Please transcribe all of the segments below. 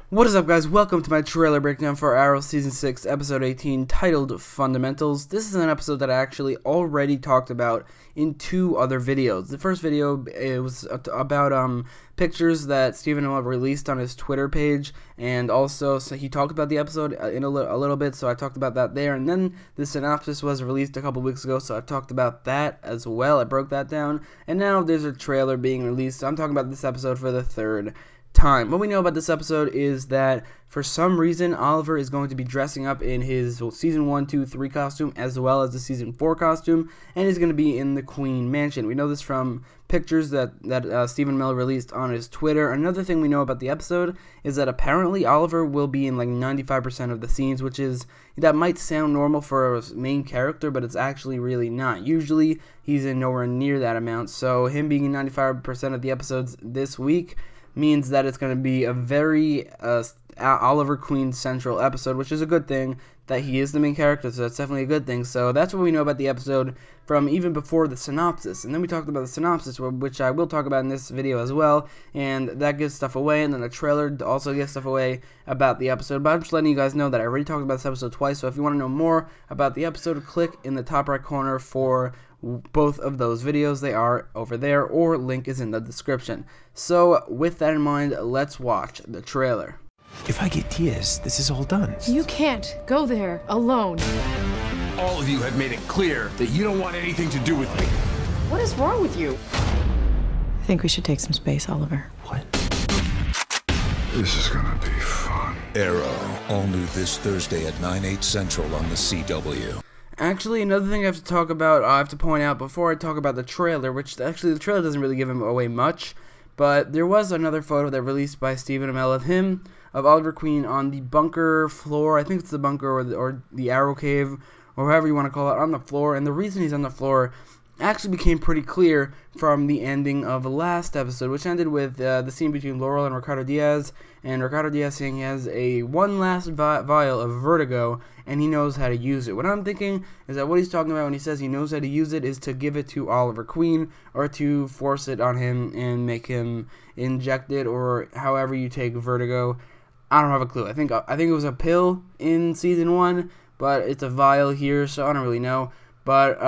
What is up, guys? Welcome to my trailer breakdown for Arrow Season 6, Episode 18, titled Fundamentals. This is an episode that I actually already talked about in two other videos. The first video, it was about pictures that Stephen Amell released on his Twitter page, and also so he talked about the episode in a little bit, so I talked about that there. And then the synopsis was released a couple weeks ago, so I talked about that as well. I broke that down, and now there's a trailer being released. So I'm talking about this episode for the third time. What we know about this episode is that for some reason Oliver is going to be dressing up in his season 1, 2, 3 costume as well as the season 4 costume, and he's going to be in the Queen Mansion. We know this from pictures that Stephen Amell released on his Twitter. Another thing we know about the episode is that apparently Oliver will be in like 95% of the scenes, which is, that might sound normal for a main character, but it's actually really not. Usually he's in nowhere near that amount, so him being in 95% of the episodes this week means that it's going to be a very Oliver Queen central episode, which is a good thing, that he is the main character, so that's definitely a good thing. So that's what we know about the episode from even before the synopsis. And then we talked about the synopsis, which I will talk about in this video as well, and that gives stuff away, and then the trailer also gives stuff away about the episode. But I'm just letting you guys know that I already talked about this episode twice, so if you want to know more about the episode, click in the top right corner for both of those videos. They are over there, or link is in the description. So with that in mind, let's watch the trailer. If I get Diaz, this is all done. You can't go there alone. All of you have made it clear that you don't want anything to do with me. What is wrong with you? I think we should take some space, Oliver. What? This is gonna be fun. Arrow, all new this Thursday at 9/8 Central on the CW. Actually, another thing I have to talk about, I have to point out before I talk about the trailer, which actually the trailer doesn't really give him away much, but there was another photo that released by Stephen Amell of Oliver Queen on the bunker floor. I think it's the bunker or the Arrow Cave, or however you want to call it, on the floor. And the reason he's on the floor actually became pretty clear from the ending of the last episode, which ended with the scene between Laurel and Ricardo Diaz saying he has one last vial of Vertigo, and he knows how to use it. What I'm thinking is that what he's talking about when he says he knows how to use it is to give it to Oliver Queen, or to force it on him and make him inject it, or however you take Vertigo. I don't have a clue. I think it was a pill in season 1, but it's a vial here, so I don't really know. But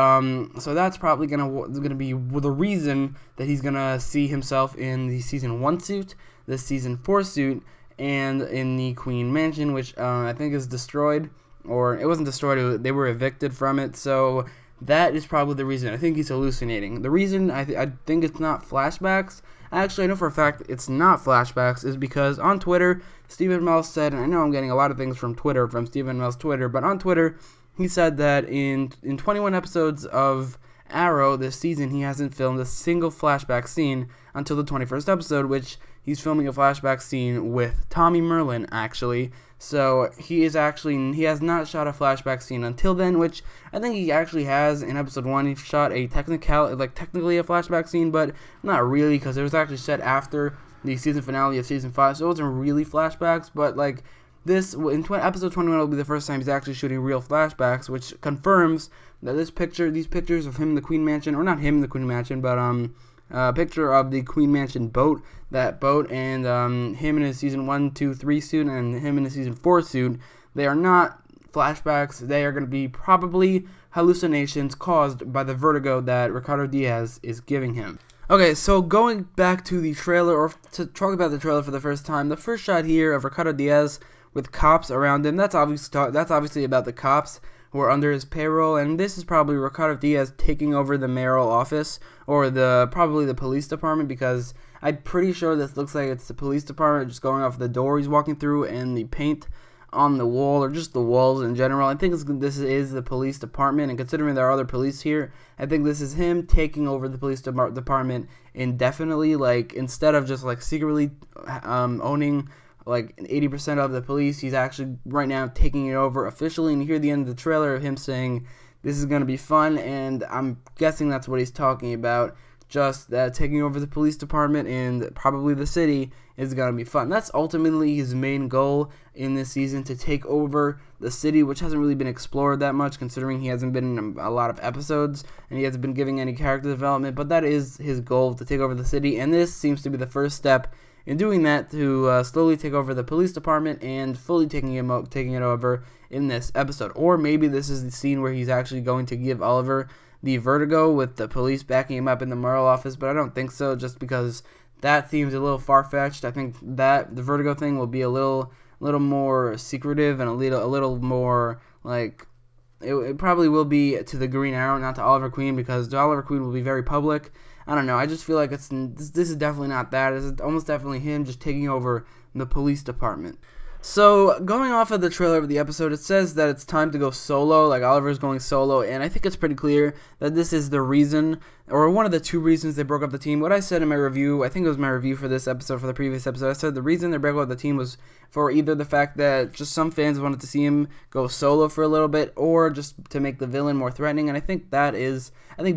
so that's probably gonna be the reason that he's gonna see himself in the season 1 suit, the season 4 suit, and in the Queen Mansion, which I think is destroyed, or it wasn't destroyed. They were evicted from it. So that is probably the reason. I think he's hallucinating. The reason I think it's not flashbacks. Actually, I know for a fact it's not flashbacks, is because on Twitter, Stephen Amell said, and I know I'm getting a lot of things from Twitter, from Stephen Amell's Twitter, but on Twitter, he said that in 21 episodes of Arrow this season, he hasn't filmed a single flashback scene until the 21st episode, which he's filming a flashback scene with Tommy Merlin, actually. So he has not shot a flashback scene until then, which I think he actually has. In episode 1, he shot a technically a flashback scene, but not really, because it was actually set after the season finale of season 5, so it wasn't really flashbacks. But like this, in episode 21 will be the first time he's actually shooting real flashbacks, which confirms that these pictures of him in the Queen Mansion, or not him in the Queen Mansion, but a picture of the Queen Mansion boat, and him in his season 1, 2, 3 suit, and him in his season 4 suit, they are not flashbacks. They are going to be probably hallucinations caused by the vertigo that Ricardo Diaz is giving him. Okay, so going back to the trailer, or to talk about the trailer for the first time, the first shot here of Ricardo Diaz with cops around him, that's obviously about the cops who are under his payroll, and this is probably Ricardo Diaz taking over the mayoral office, or probably the police department, because I'm pretty sure this looks like it's the police department, just going off the door he's walking through and the paint on the wall, or just the walls in general. I think this is the police department, and considering there are other police here, I think this is him taking over the police department indefinitely, like instead of just like secretly owning like 80% of the police, he's actually right now taking it over officially. And you hear the end of the trailer of him saying this is going to be fun, and I'm guessing that's what he's talking about. Just taking over the police department and probably the city is going to be fun. That's ultimately his main goal in this season, to take over the city, which hasn't really been explored that much, considering he hasn't been in a lot of episodes and he hasn't been giving any character development. But that is his goal, to take over the city, and this seems to be the first step in doing that to slowly take over the police department and fully taking it over in this episode. Or maybe this is the scene where he's actually going to give Oliver the vertigo with the police backing him up in the Merle office, but I don't think so, just because that seems a little far-fetched. I think that the vertigo thing will be a little more secretive and a little more like it probably will be to the Green Arrow, not to Oliver Queen, because Oliver Queen will be very public. I don't know. I just feel like this is definitely not that. It's almost definitely him just taking over the police department. So, going off of the trailer of the episode, it says that it's time to go solo, like Oliver's going solo, and I think it's pretty clear that this is the reason, or one of the two reasons they broke up the team. What I said in my review, I think it was my review for this episode, for the previous episode, I said the reason they broke up the team was for either the fact that just some fans wanted to see him go solo for a little bit, or just to make the villain more threatening, and I think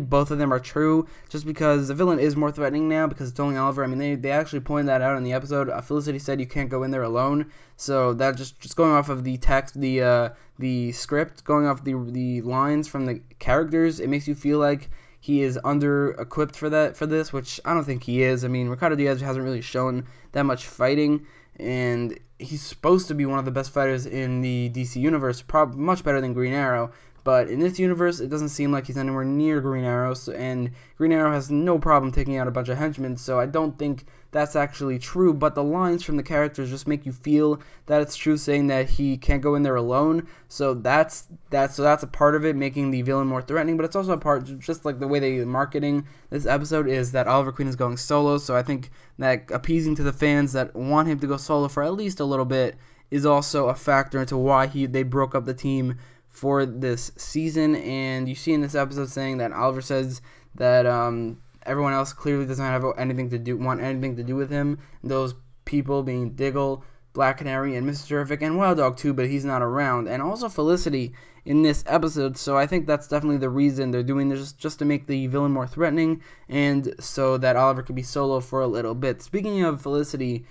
both of them are true, just because the villain is more threatening now, because it's only Oliver. I mean, they actually pointed that out in the episode. Felicity said you can't go in there alone, so that just going off of the text, the script, going off the lines from the characters, it makes you feel like he is under-equipped for this, which I don't think he is. I mean, Ricardo Diaz hasn't really shown that much fighting, and he's supposed to be one of the best fighters in the DC universe, much better than Green Arrow. But in this universe, it doesn't seem like he's anywhere near Green Arrow, and Green Arrow has no problem taking out a bunch of henchmen, so I don't think that's actually true. But the lines from the characters just make you feel that it's true, saying that he can't go in there alone. So that's a part of it, making the villain more threatening. But it's also a part, just like the way they marketing this episode, is that Oliver Queen is going solo. So I think that appeasing to the fans that want him to go solo for at least a little bit is also a factor into why they broke up the team for this season. And you see in this episode saying that Oliver says that everyone else clearly doesn't have want anything to do with him. Those people being Diggle, Black Canary, and Mr. Terrific, and Wild Dog too, but he's not around. And also Felicity in this episode. So I think that's definitely the reason they're doing this, just to make the villain more threatening, and so that Oliver could be solo for a little bit. Speaking of Felicity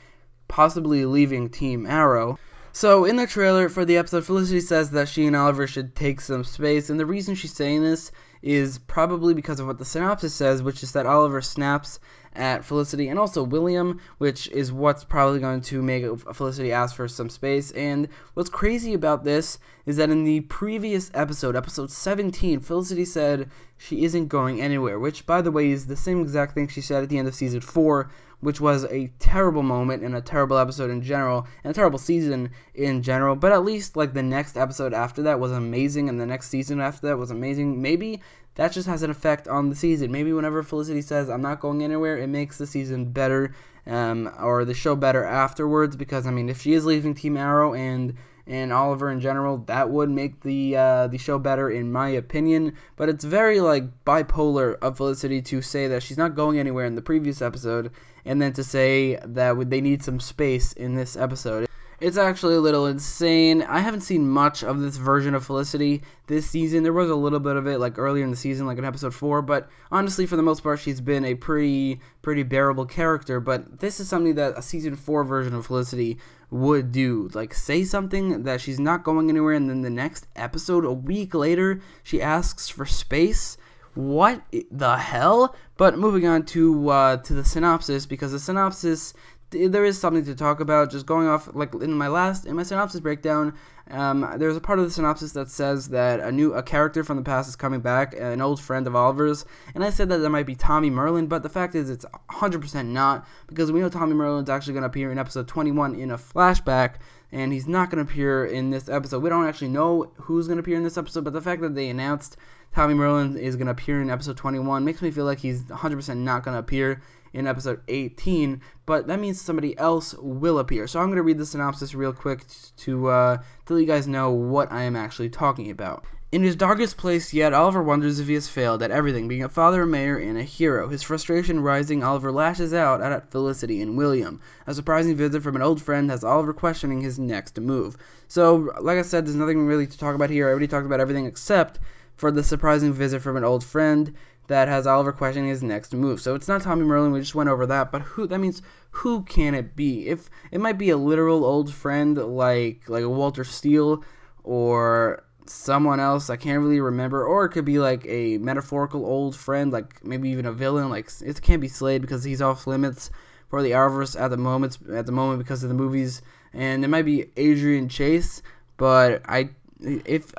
possibly leaving Team Arrow, so in the trailer for the episode, Felicity says that she and Oliver should take some space, and the reason she's saying this is probably because of what the synopsis says, which is that Oliver snaps at Felicity and also William, which is what's probably going to make Felicity ask for some space. And what's crazy about this is that in the previous episode, episode 17, Felicity said she isn't going anywhere, which, by the way, is the same exact thing she said at the end of season 4, which was a terrible moment and a terrible episode in general, and a terrible season in general. But at least, like, the next episode after that was amazing, and the next season after that was amazing. Maybe that just has an effect on the season. Maybe whenever Felicity says, I'm not going anywhere, it makes the season better, or the show better afterwards, because, I mean, if she is leaving Team Arrow and Oliver in general, that would make the show better, in my opinion. But it's very, like, bipolar of Felicity to say that she's not going anywhere in the previous episode, and then to say that they need some space in this episode. It's actually a little insane. I haven't seen much of this version of Felicity this season. There was a little bit of it, like, earlier in the season, like in episode 4, but honestly, for the most part, she's been a pretty bearable character. But this is something that a season 4 version of Felicity would do. Like, say something that she's not going anywhere, and then the next episode, a week later, she asks for space. What the hell? But moving on to the synopsis, because the synopsis, there is something to talk about. Just going off, like, in my synopsis breakdown, there's a part of the synopsis that says that a character from the past is coming back, an old friend of Oliver's, and I said that might be Tommy Merlin, but the fact is it's 100% not, because we know Tommy Merlin's actually going to appear in episode 21 in a flashback, and he's not going to appear in this episode. We don't actually know who's going to appear in this episode, but the fact that they announced Tommy Merlin is going to appear in episode 21 makes me feel like he's 100% not going to appear in episode 18, but that means somebody else will appear. So I'm going to read the synopsis real quick to let you guys know what I am actually talking about. In his darkest place yet, Oliver wonders if he has failed at everything, being a father, a mayor, and a hero. His frustration rising, Oliver lashes out at Felicity and William. A surprising visit from an old friend has Oliver questioning his next move. So, like I said, there's nothing really to talk about here. I already talked about everything except for the surprising visit from an old friend that has Oliver questioning his next move. So it's not Tommy Merlin, we just went over that, but who can it be? If it might be a literal old friend like a Walter Steele or someone else I can't really remember, or it could be like a metaphorical old friend, like maybe even a villain, like it can't be Slade because he's off limits for the Arrowverse at the moment because of the movies, and it might be Adrian Chase, but I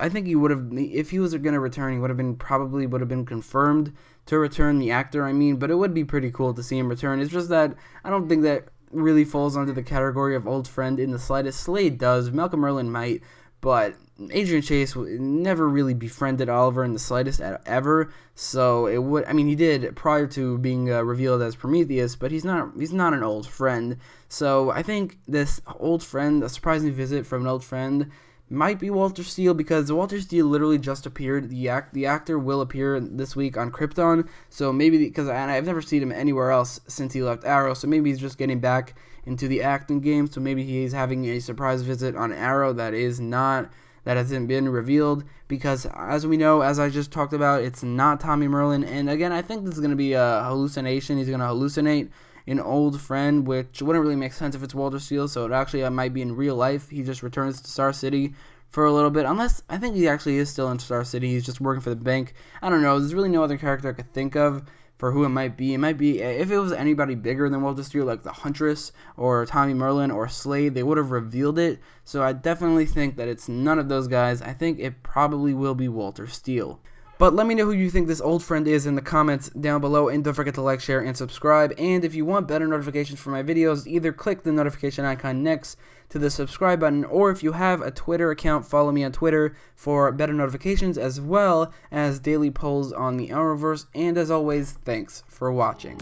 think he would have, if he was going to return, he would have been confirmed to return, the actor, I mean, but it would be pretty cool to see him return. It's just that I don't think that really falls under the category of old friend in the slightest. Slade does, Malcolm Merlyn might, but Adrian Chase never really befriended Oliver in the slightest ever, so it would, I mean, he did prior to being revealed as Prometheus, but he's not an old friend. So I think this old friend, a surprising visit from an old friend, might be Walter Steele, because Walter Steele literally just appeared. The actor will appear this week on Krypton, so maybe, because I've never seen him anywhere else since he left Arrow, so maybe he's just getting back into the acting game, so maybe he's having a surprise visit on Arrow that hasn't been revealed, because as we know, as I just talked about, it's not Tommy Merlyn, and again, I think this is going to be a hallucination. He's going to hallucinate an old friend, which wouldn't really make sense if it's Walter Steele, so it actually might be in real life. He just returns to Star City for a little bit, unless, I think he actually is still in Star City, he's just working for the bank. I don't know, there's really no other character I could think of for who it might be. It might be, if it was anybody bigger than Walter Steele, like the Huntress, or Tommy Merlyn, or Slade, they would have revealed it, so I definitely think that it's none of those guys. I think it probably will be Walter Steele. But let me know who you think this old friend is in the comments down below, and don't forget to like, share, and subscribe. And if you want better notifications for my videos, either click the notification icon next to the subscribe button, or if you have a Twitter account, follow me on Twitter for better notifications, as well as daily polls on the Arrowverse. And as always, thanks for watching.